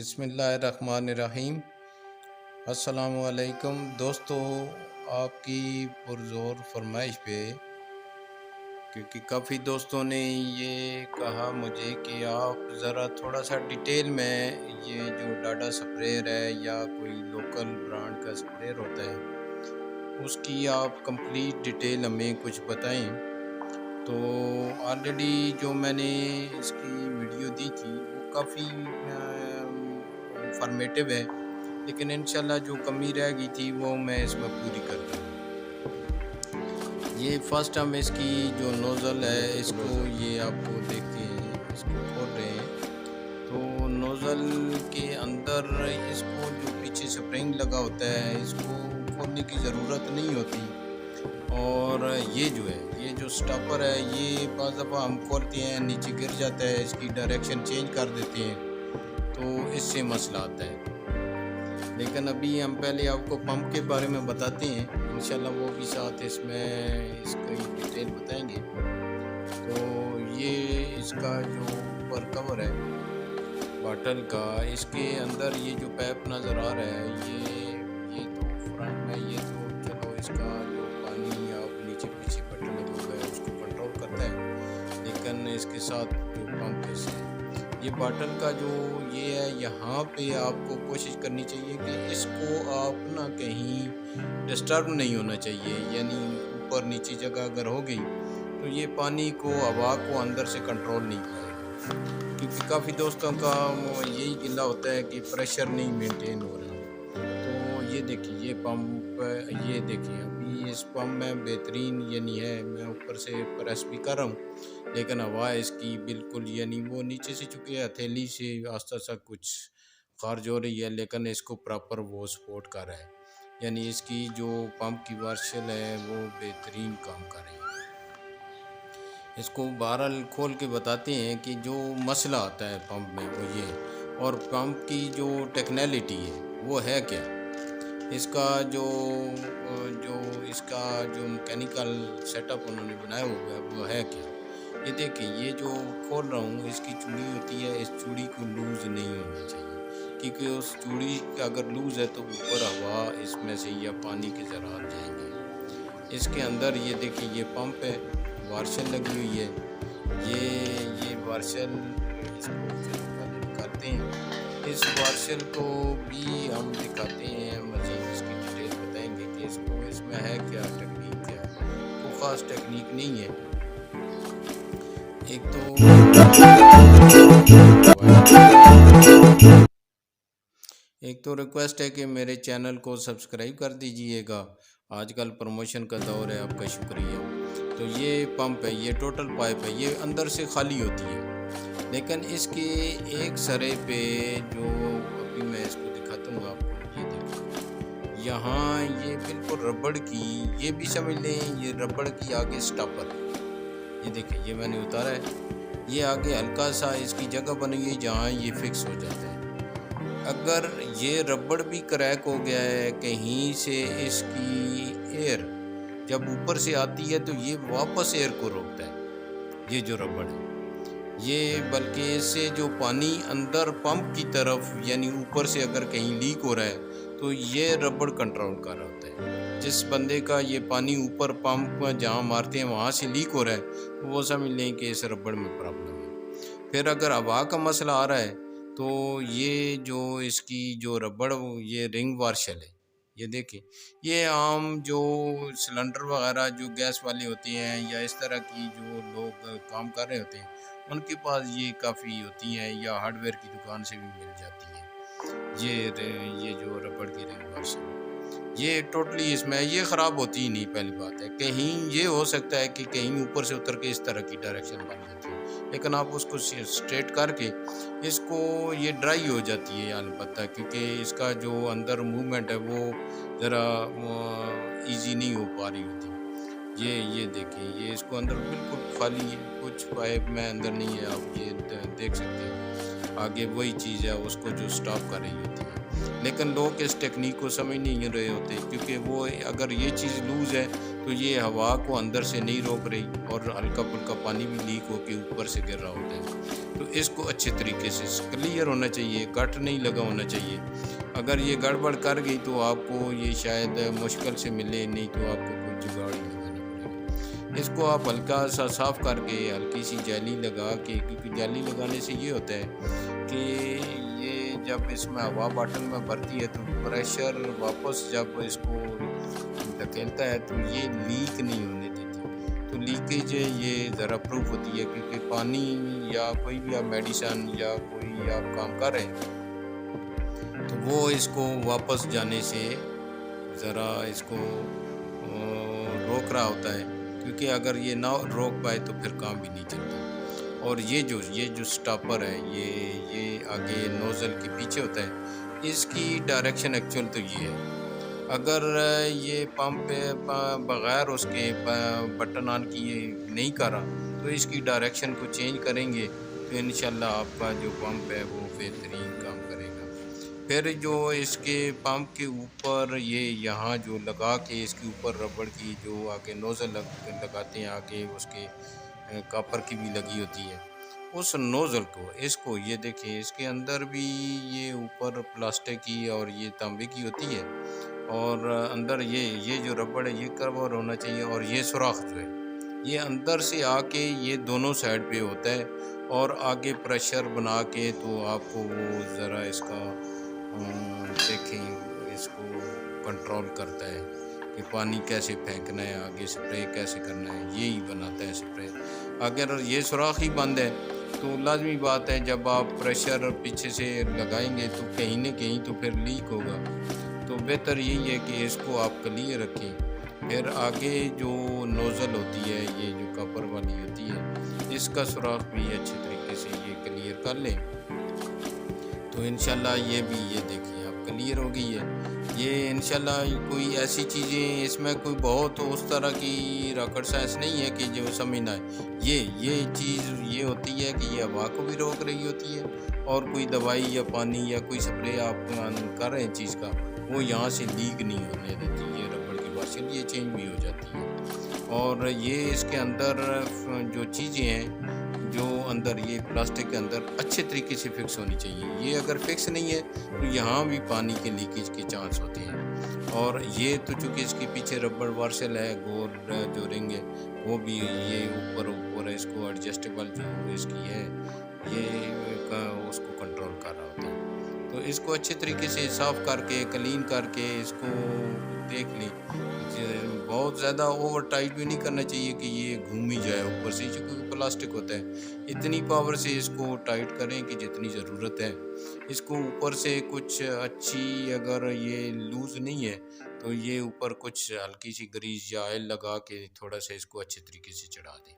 بسم اللہ الرحمن الرحیم۔ السلام علیکم دوستو، آپ کی پرزور فرمائش پہ، کیونکہ کافی دوستوں نے یہ کہا مجھے کہ آپ ذرا تھوڑا سا ڈیٹیل میں یہ جو ڈاڈا سپریئر ہے یا کوئی لوکل برانڈ کا سپریئر ہوتا ہے اس کی آپ کمپلیٹ ڈیٹیل ہمیں کچھ بتائیں۔ تو آلریڈی جو میں نے اس کی ویڈیو دی تھی وہ کافی انفارمیٹیو ہے، لیکن انشاءاللہ جو کمی رہ گئی تھی وہ میں اس میں پوری کر دوں۔ یہ فرسٹ ہم اس کی جو نوزل ہے اس کو یہ آپ کو دیکھتے ہیں، اس کو کھول رہے ہیں تو نوزل کے اندر اس کو جو پیچھے سپرنگ لگا ہوتا ہے اس کو کھولنے کی ضرورت نہیں ہوتی، اور یہ جو ہے یہ جو سٹاپر ہے یہ بعض دفعہ ہم کھولتے ہیں نیچے گر جاتا ہے، اس کی ڈائریکشن چینج کر دیتے ہیں تو اس سے مسئلہ آتا ہے۔ لیکن ابھی ہم پہلے آپ کو پمپ کے بارے میں بتاتے ہیں، انشاءاللہ وہ بھی ساتھ اس میں اس کی ڈیٹیل بتائیں گے۔ تو یہ اس کا جو اوپر کور ہے باٹل کا، اس کے اندر یہ جو پیپ نظر آ رہا ہے یہ تو فرنٹ میں یہ تو چلو اس کا جو پانی آپ نیچے پیچھے بٹن لگا ہوا ہے اس کو کنٹرول کرتا ہے، لیکن اس کے ساتھ جو پمپ ہے یہ باٹل کا جو یہ ہے یہاں پہ آپ کو کوشش کرنی چاہیے کہ اس کو آپ نہ کہیں ڈسٹرب نہیں ہونا چاہیے، یعنی اوپر نیچے جگہ اگر ہو گئی تو یہ پانی کو ہوا کو اندر سے کنٹرول نہیں کرے گا، کیونکہ کافی دوستوں کا یہی گلہ ہوتا ہے کہ پریشر نہیں مینٹین ہو رہا۔ تو یہ دیکھیے یہ پمپ، یہ دیکھیے ابھی اس پمپ میں بہترین یعنی ہے، میں اوپر سے پریس بھی کر رہا ہوں لیکن ہوا اس کی بالکل یعنی وہ نیچے سے چکے ہتھیلی سے آہستہ سا کچھ خارج ہو رہی ہے، لیکن اس کو پراپر وہ سپورٹ کر رہا ہے، یعنی اس کی جو پمپ کی وارشل ہے وہ بہترین کام کر رہی ہے۔ اس کو بہرحال کھول کے بتاتے ہیں کہ جو مسئلہ آتا ہے پمپ میں وہ یہ، اور پمپ کی جو ٹیکنالٹی ہے وہ ہے کیا، اس کا جو اس کا جو میکینیکل سیٹ اپ انہوں نے بنایا ہوا ہے وہ ہے کیا۔ یہ دیکھیں یہ جو کھول رہا ہوں اس کی چوڑی ہوتی ہے، اس چوڑی کو لوز نہیں ہونا چاہیے، کیونکہ اس چوڑی اگر لوز ہے تو اوپر ہوا اس میں سے یا پانی کے ذرات جائیں گے۔ اس کے اندر یہ دیکھیں یہ پمپ ہے، وارشل لگی ہوئی ہے، یہ وارشل اس کو چلو پہلے نکالتے ہیں، اس وارشل کو بھی ہم دکھاتے ہیں، مزید اس کی ڈیٹیل بتائیں گے کہ اس میں ہے کیا ٹیکنیک، کیا کوئی خاص ٹیکنیک نہیں ہے۔ ایک تو ریکویسٹ ہے کہ میرے چینل کو سبسکرائب کر دیجئے گا، آج کل پروموشن کا دور ہے، آپ کا شکریہ۔ تو یہ پمپ ہے، یہ ٹوٹل پائپ ہے، یہ اندر سے خالی ہوتی ہے، لیکن اس کے ایک سرے پہ جو ابھی میں اس کو دکھاتا ہوں آپ کو، یہ دیکھیں یہاں یہ بالکل ربڑ کی، یہ بھی سمجھ لیں یہ ربڑ کی آگے سٹاپر، یہ دیکھیں یہ میں نے اتارا ہے، یہ آگے ہلکا سا اس کی جگہ بنی ہوئی جہاں یہ فکس ہو جاتا ہے۔ اگر یہ ربڑ بھی کریک ہو گیا ہے کہیں سے، اس کی ایئر جب اوپر سے آتی ہے تو یہ واپس ایئر کو روکتا ہے، یہ جو ربڑ ہے یہ، بلکہ اس سے جو پانی اندر پمپ کی طرف یعنی اوپر سے اگر کہیں لیک ہو رہا ہے تو یہ ربڑ کنٹرول کر رہا ہوتا ہے۔ جس بندے کا یہ پانی اوپر پمپ جہاں مارتے ہیں وہاں سے لیک ہو رہا ہے وہ سمجھ لیں کہ اس ربڑ میں پرابلم ہے۔ پھر اگر ہوا کا مسئلہ آ رہا ہے تو یہ جو اس کی جو ربڑ یہ رنگ وارشل ہے، یہ دیکھیں یہ عام جو سلنڈر وغیرہ جو گیس والے ہوتے ہیں یا اس طرح کی جو لوگ کام کر رہے ہوتے ہیں ان کے پاس یہ کافی ہوتی ہیں، یا ہارڈ ویئر کی دکان سے بھی مل جاتی ہے، یہ جو ربڑ کی رنگ وارشل یہ ٹوٹلی اس میں یہ خراب ہوتی ہی نہیں۔ پہلی بات ہے کہیں یہ ہو سکتا ہے کہ کہیں اوپر سے اتر کے اس طرح کی ڈائریکشن بن جاتی ہے، لیکن آپ اس کو سٹریٹ کر کے اس کو یہ ڈرائی ہو جاتی ہے البتہ، کیونکہ اس کا جو اندر موومنٹ ہے وہ ذرا ایزی نہیں ہو پا رہی ہوتی۔ یہ دیکھیں یہ اس کو اندر بالکل خالی ہے، کچھ پائپ میں اندر نہیں ہے، آپ یہ دیکھ سکتے ہیں، آگے وہی چیز ہے اس کو جو سٹاپ کر رہی ہوتی ہے۔ لیکن لوگ اس ٹیکنیک کو سمجھ نہیں رہے ہوتے، کیونکہ وہ اگر یہ چیز لوز ہے تو یہ ہوا کو اندر سے نہیں روک رہی اور ہلکا پھلکا پانی بھی لیک ہو کے اوپر سے گر رہا ہوتا ہے۔ تو اس کو اچھے طریقے سے کلیئر ہونا چاہیے، گٹ نہیں لگا ہونا چاہیے۔ اگر یہ گڑبڑ کر گئی تو آپ کو یہ شاید مشکل سے ملے، نہیں تو آپ کو کوئی جگاڑ ہی لگانا پڑے گا۔ اس کو آپ ہلکا سا صاف کر کے ہلکی سی جالی لگا کے، کیونکہ جالی لگانے سے یہ ہوتا ہے کہ یہ جب اس میں ہوا باٹل میں بھرتی ہے تو پریشر واپس جب اس کو دھکیلتا ہے تو یہ لیک نہیں ہونے دیتی۔ تو لیکیج یہ ذرا پروف ہوتی ہے، کیونکہ پانی یا کوئی بھی آپ میڈیسن یا کوئی آپ کام کر رہے ہیں تو وہ اس کو واپس جانے سے ذرا اس کو روک رہا ہوتا ہے، کیونکہ اگر یہ نہ روک پائے تو پھر کام بھی نہیں چلتا۔ اور یہ جو سٹاپر ہے یہ آگے نوزل کے پیچھے ہوتا ہے، اس کی ڈائریکشن ایکچول تو یہ ہے۔ اگر یہ پمپ بغیر اس کے بٹن آن کیے نہیں کرا تو اس کی ڈائریکشن کو چینج کریں گے تو انشاءاللہ آپ کا جو پمپ ہے وہ بہترین کام کرے گا۔ پھر جو اس کے پمپ کے اوپر یہ یہاں جو لگا کے اس کے اوپر ربڑ کی جو آگے نوزل لگاتے ہیں، آگے اس کے کاپر کی بھی لگی ہوتی ہے، اس نوزل کو اس کو یہ دیکھیں، اس کے اندر بھی یہ اوپر پلاسٹک کی اور یہ تانبے کی ہوتی ہے، اور اندر یہ جو ربڑ ہے یہ کور ہونا چاہیے، اور یہ سوراخ جو ہے یہ اندر سے آ کے یہ دونوں سائڈ پہ ہوتا ہے، اور آگے پریشر بنا کے تو آپ کو وہ ذرا اس کا دیکھیں اس کو کنٹرول کرتا ہے کہ پانی کیسے پھینکنا ہے، آگے سپرے کیسے کرنا ہے، یہی بناتا ہے سپرے۔ اگر یہ سوراخ ہی بند ہے تو لازمی بات ہے جب آپ پریشر پیچھے سے لگائیں گے تو کہیں نہ کہیں تو پھر لیک ہوگا۔ تو بہتر یہی ہے کہ اس کو آپ کلیئر رکھیں۔ پھر آگے جو نوزل ہوتی ہے یہ جو کاپر والی ہوتی ہے، اس کا سوراخ بھی اچھے طریقے سے یہ کلیئر کر لیں تو انشاءاللہ یہ بھی یہ دیکھیں آپ کلیئر ہو گئی ہے۔ یہ انشاءاللہ کوئی ایسی چیزیں اس میں کوئی بہت اس طرح کی راکٹ سائنس نہیں ہے کہ جو سمجھنا ہے۔ یہ چیز یہ ہوتی ہے کہ یہ ہوا کو بھی روک رہی ہوتی ہے، اور کوئی دوائی یا پانی یا کوئی سپرے آپ کر رہے ہیں چیز کا، وہ یہاں سے لیک نہیں ہونے دیتی، یہ ربڑ کی واشر یہ چینج بھی ہو جاتی ہے۔ اور یہ اس کے اندر جو چیزیں ہیں جو اندر یہ پلاسٹک کے اندر اچھے طریقے سے فکس ہونی چاہیے، یہ اگر فکس نہیں ہے تو یہاں بھی پانی کے لیکیج کے چانس ہوتے ہیں۔ اور یہ تو چونکہ اس کے پیچھے ربڑ وارشل ہے، گول جو رنگ ہے وہ بھی یہ اوپر اس کو ایڈجسٹیبل جو اس کی ہے یہ اس کو کنٹرول کر رہا ہوتا ہے۔ تو اس کو اچھے طریقے سے صاف کر کے کلین کر کے اس کو دیکھ لیں، بہت زیادہ اوور ٹائٹ بھی نہیں کرنا چاہیے کہ یہ گھوم ہی جائے اوپر سے، چونکہ پلاسٹک ہوتا ہے۔ اتنی پاور سے اس کو ٹائٹ کریں کہ جتنی ضرورت ہے۔ اس کو اوپر سے کچھ اچھی اگر یہ لوز نہیں ہے تو یہ اوپر کچھ ہلکی سی گریس یا آئل لگا کے تھوڑا سا اس کو اچھے طریقے سے چڑھا دیں۔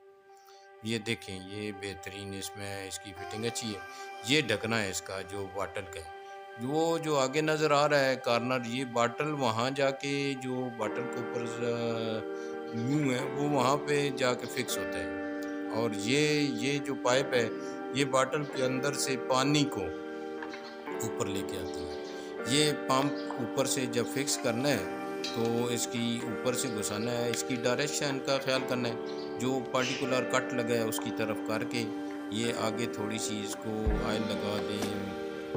یہ دیکھیں یہ بہترین اس میں اس کی فٹنگ اچھی ہے۔ یہ ڈھکنا ہے اس کا جو باٹل کا ہے، وہ جو آگے نظر آ رہا ہے کارنر، یہ باٹل وہاں جا کے جو باٹل کے اوپر یوں ہے وہ وہاں پہ جا کے فکس ہوتا ہے، اور یہ جو پائپ ہے یہ باٹل کے اندر سے پانی کو اوپر لے کے آتی ہے۔ یہ پمپ اوپر سے جب فکس کرنا ہے تو اس کی اوپر سے گھسانا ہے، اس کی ڈائریکشن کا خیال کرنا ہے، جو پارٹیکولر کٹ لگا ہے اس کی طرف کر کے یہ آگے تھوڑی سی اس کو آئل لگا دیں،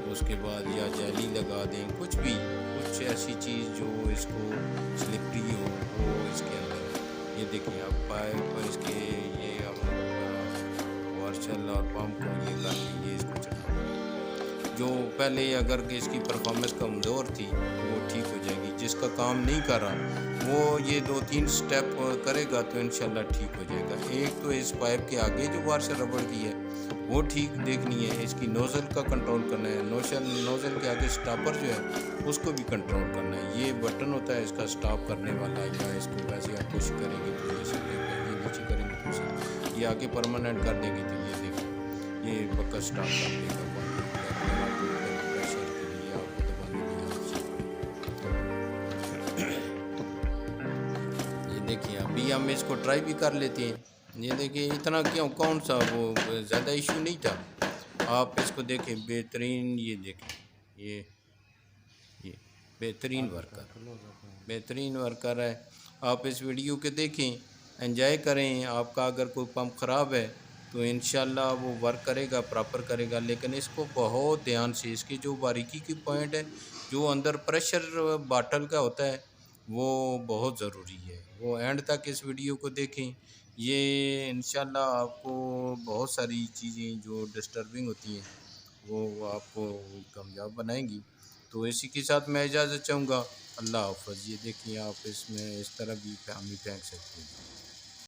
اس کے بعد یا جیلی لگا دیں، کچھ ایسی چیز جو اس کو سلپری ہو وہ اس کے اندر۔ یہ دیکھیں آپ پائپ اس کے یہ وارشل اور پمپ کو یہ کر کے یہ اس کو چڑھا دیں۔ جو پہلے اگر کہ اس کی پرفارمنس کمزور تھی تو وہ ٹھیک ہو جائے گی، جس کا کام نہیں کر رہا وہ یہ 2-3 سٹیپ کرے گا تو انشاءاللہ ٹھیک ہو جائے گا۔ ایک تو اس پائپ کے آگے جو وارشل ربڑ کی ہے وہ ٹھیک دیکھنی ہے، اس کی نوزل کا کنٹرول کرنا ہے، نوزل کے آگے سٹاپر جو ہے اس کو بھی کنٹرول کرنا ہے۔ یہ بٹن ہوتا ہے اس کا سٹاپ کرنے والا، یا اس کو ویسے آپ پش کریں گے تو یہ سپرے پہ، یہ نیچے کریں گے تو یہ آگے پرماننٹ کر دیں گے تو یہ دیکھیں یہ پکا سٹاپ کر دے گا پریشر کے لیے آپ کو دبانے کی۔ یہ دیکھیں ابھی ہم اس کو ٹرائی بھی کر لیتے ہیں۔ یہ دیکھیں اتنا کون سا وہ زیادہ ایشو نہیں تھا، آپ اس کو دیکھیں بہترین۔ یہ دیکھیں بہترین ورکر، بہترین ورکر ہے۔ آپ اس ویڈیو کے دیکھیں، انجوائے کریں۔ آپ کا اگر کوئی پمپ خراب ہے تو انشاءاللہ وہ ورک کرے گا، پراپر کرے گا، لیکن اس کو بہت دھیان سے، اس کی جو باریکی کی پوائنٹ ہے، جو اندر پریشر باٹل کا ہوتا ہے، وہ بہت ضروری ہے۔ وہ اینڈ تک اس ویڈیو کو دیکھیں۔ یہ انشاءاللہ آپ کو بہت ساری چیزیں جو ڈسٹربنگ ہوتی ہیں وہ آپ کو کامیاب بنائیں گی۔ تو اسی کے ساتھ میں اجازت چاہوں گا۔ اللہ حافظ۔ یہ دیکھیں، آپ اس میں اس طرح بھی پھینک سکتے ہیں۔